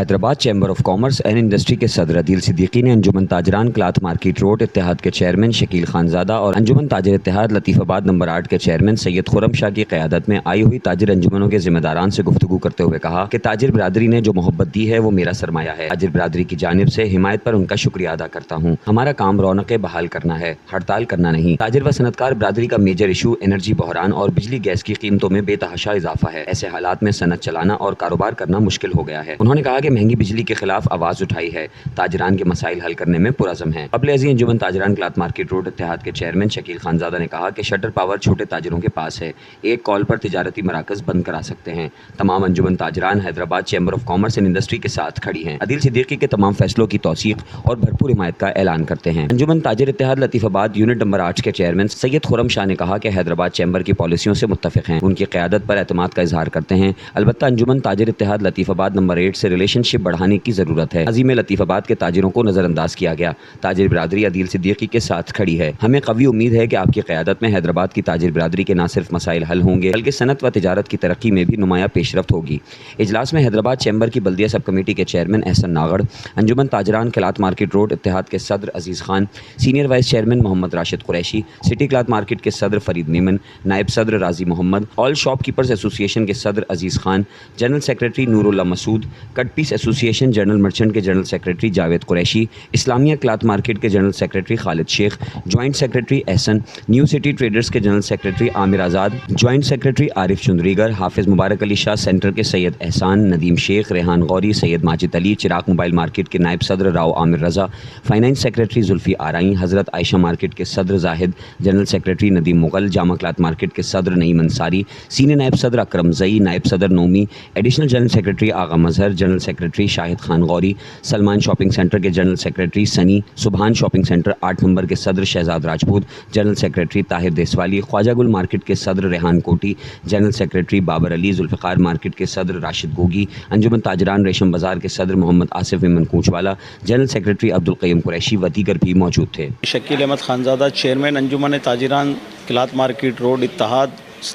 Hyderabad chamber of commerce and industry کے صدر عدیل صدیقی نے انجمن تاجران کلاتھ مارکیٹ روڈ اتحاد کے چیئرمین شکیل خانزادہ اور انجمن تاجر اتحاد لطیف آباد نمبر 8 کے چیئرمین سید خرم شاہ کی قیادت میں آئی ہوئی تاجر انجمنوں کے ذمہ داران سے گفتگو کرتے ہوئے کہا کہ تاجر برادری نے جو محبت دی ہے وہ میرا سرمایہ ہے۔ تاجر برادری کی جانب سے حمایت پر ان کا شکریہ ادا کرتا ہوں۔ ہمارا کام رونقیں بحال کرنا ہے، ہڑتال کرنا نہیں۔ تاجر و صنعتکار برادری کا میجر ایشو انرجی بحران اور بجلی گیس کی قیمتوں میں بے تحاشا اضافہ ہے۔ ایسے حالات میں صنعت چلانا اور کاروبار کرنا مشکل ہو گیا ہے۔ انہوں نے کہا کہ مہنگی بجلی کے خلاف آواز اٹھائی ہے، تاجران کے مسائل حل کرنے میں پرعزم ہیں۔ قبل ازیں انجمن تاجران کلاتھ مارکیٹ روڈ اتحاد کے چیئرمین شکیل خانزادہ نے کہا کہ شٹر پاور چھوٹے تاجروں کے پاس ہے، ایک کال پر تجارتی مراکز بند کرا سکتے ہیں۔ تمام انجمن تاجران Hyderabad chamber of commerce and industry کے ساتھ کھڑی ہیں۔ عدیل صدیقی کے تمام فیصلوں کی توثیق اور بھرپور حمایت کا اعلان کرتے ہیں۔ انجمن تاجر اتحاد لطیف آباد یونٹ نمبر 8 کے چیئرمین سید خرم شاہ نے کہا کہ حیدرآباد چیمبر کی پالیسیوں سے متفق ہیں، ان کی قیادت پر اعتماد کا اظہار کرتے ہیں۔ البتہ انجمن تاجر اتحاد لطیف آباد نمبر 8 سے ریلیشن شپ بڑھانے کی ضرورت ہے۔ عظیم لطیف آباد کے تاجروں کو نظر انداز کیا گیا۔ تاجر برادری عدیل صدیقی کے ساتھ کھڑی ہے۔ ہمیں قوی امید ہے کہ آپ کی قیادت میں حیدرآباد کی تاجر برادری کے نہ صرف مسائل حل ہوں گے بلکہ صنعت و تجارت کی ترقی میں بھی نمایاں پیش رفت ہوگی۔ اجلاس میں حیدرآباد چیمبر کی بلدیہ سب کمیٹی کے چیئرمین احسن ناگڑ، انجمن تاجران کلاتھ مارکیٹ روڈ اتحاد کے صدر Aziz Khan, senior vice chairman Muhammad Rashid Qureshi, city cloth market کے صدر فرید میمن، نائب صدر راضی محمد، آل شاپ کیپرز ایسوسی ایشن کے صدر عزیز خان، جنرل سیکریٹری نور اللہ مسعود، کٹ پیس ایسوسی ایشن جنرل مرچنٹ کے جنرل سیکریٹری جاوید قریشی، اسلامیہ کلاتھ مارکیٹ کے جنرل سیکریٹری خالد شیخ، جوائنٹ سیکریٹری احسن، نیو سٹی ٹریڈرز کے جنرل سیکریٹری عامر آزاد، جوائنٹ سیکریٹری عارف چندریگر، حافظ مبارک علی شاہ سینٹر کے سید احسان، ندیم شیخ، ریحان غوری، سید ماجد علی، چراغ موبائل مارکیٹ کے نائب صدر راؤ عامر رضا، فائنانس سیکریٹری زلفی آرائی، حضرت عائشہ مارکیٹ کے صدر زاہد، جنرل سیکریٹری ندیم مغل، جامع کلاتھ مارکیٹ کے صدر نعیم انصاری، سینئر نائب صدر اکرم زئی، نائب صدر نومی، ایڈیشنل جنرل سیکریٹری آغا مظہر، جنرل سیکریٹری شاہد خان غوری، سلمان شاپنگ سینٹر کے جنرل سیکریٹری سنی، سبحان شاپنگ سینٹر 8 نمبر کے صدر شہزاد راجپوت، جنرل سیکریٹری طاہر دیسوالی، خواجہ گل مارکیٹ کے صدر ریحان کوٹی، جنرل سیکریٹری بابر علی، ذوالفقار مارکیٹ کے صدر راشد گوگی، انجمن تاجران ریشم بازار کے صدر محمد آصف ویمن کوچوالا، جنرل سیکریٹری عبدالقیوم قریشی و دیگر بھی موجود تھے۔ شکیل احمد خانزادہ، چیئرمین انجمن تاجران کلاتھ مارکیٹ روڈ اتحاد،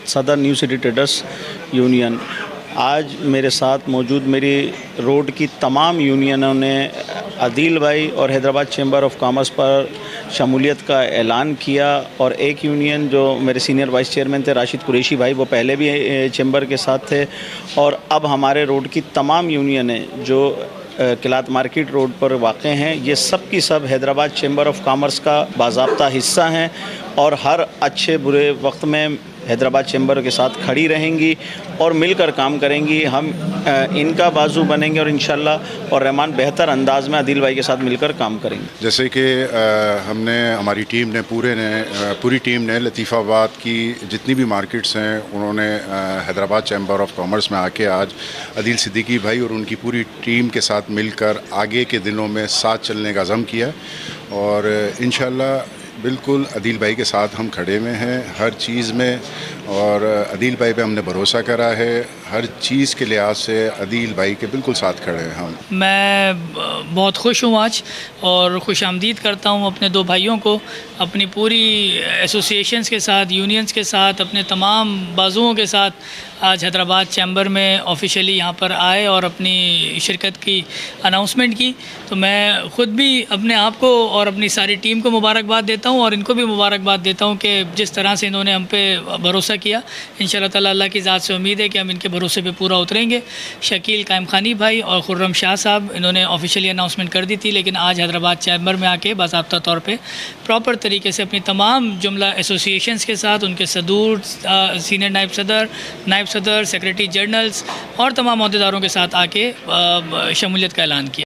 صدر نیو سٹی ٹریڈرز یونین۔ آج میرے ساتھ موجود میری روڈ کی تمام یونینوں نے عدیل بھائی اور حیدرآباد چیمبر آف کامرس پر شمولیت کا اعلان کیا، اور ایک یونین جو میرے سینئر وائس چیئرمین تھے راشد قریشی بھائی، وہ پہلے بھی چیمبر کے ساتھ تھے، اور اب ہمارے روڈ کی تمام یونینیں جو کلاتھ مارکیٹ روڈ پر واقع ہیں، یہ سب کی سب حیدرآباد چیمبر آف کامرس کا باضابطہ حصہ ہیں، اور ہر اچھے برے وقت میں حیدرآباد چیمبر کے ساتھ کھڑی رہیں گی اور مل کر کام کریں گی۔ ہم ان کا بازو بنیں گے اور انشاءاللہ اور رحمان بہتر انداز میں عدیل بھائی کے ساتھ مل کر کام کریں گے۔ جیسے کہ ہماری ٹیم نے پوری ٹیم نے لطیف آباد کی جتنی بھی مارکیٹس ہیں انہوں نے حیدرآباد چیمبر آف کامرس میں آ کے آج عدیل صدیقی بھائی اور ان کی پوری ٹیم کے ساتھ مل کر آگے کے دنوں میں ساتھ چلنے کا عزم کیا، اور انشاءاللہ بالکل عدیل بھائی کے ساتھ ہم کھڑے ہوئے ہیں ہر چیز میں، اور عدیل بھائی پہ ہم نے بھروسہ کرا ہے، ہر چیز کے لحاظ سے عدیل بھائی کے بالکل ساتھ کھڑے ہیں ہم۔ میں بہت خوش ہوں آج، اور خوش آمدید کرتا ہوں اپنے دو بھائیوں کو، اپنی پوری ایسوسی ایشنز کے ساتھ، یونینز کے ساتھ، اپنے تمام بازوؤں کے ساتھ آج حیدرآباد چیمبر میں آفیشیلی یہاں پر آئے اور اپنی شرکت کی اناؤنسمنٹ کی۔ تو میں خود بھی اپنے آپ کو اور اپنی ساری ٹیم کو مبارکباد دیتا ہوں، اور ان کو بھی مبارکباد دیتا ہوں کہ جس طرح سے انہوں نے ہم پہ بھروسہ کیا، انشاءاللہ تعالیٰ اللہ کی ذات سے امید ہے کہ ہم ان کے بھروسے پہ پورا اتریں گے۔ شکیل قائم خانی بھائی اور خرم شاہ صاحب انہوں نے آفیشیلی اناؤنسمنٹ کر دی تھی، لیکن آج حیدرآباد چیمبر میں آ کے باضابطہ طور پہ پراپر طریقے سے اپنی تمام جملہ ایسوسی ایشنز کے ساتھ، ان کے صدور، سینئر نائب صدر، سیکریٹری جنرلز اور تمام عہدیداروں کے ساتھ آ کے شمولیت کا اعلان کیا۔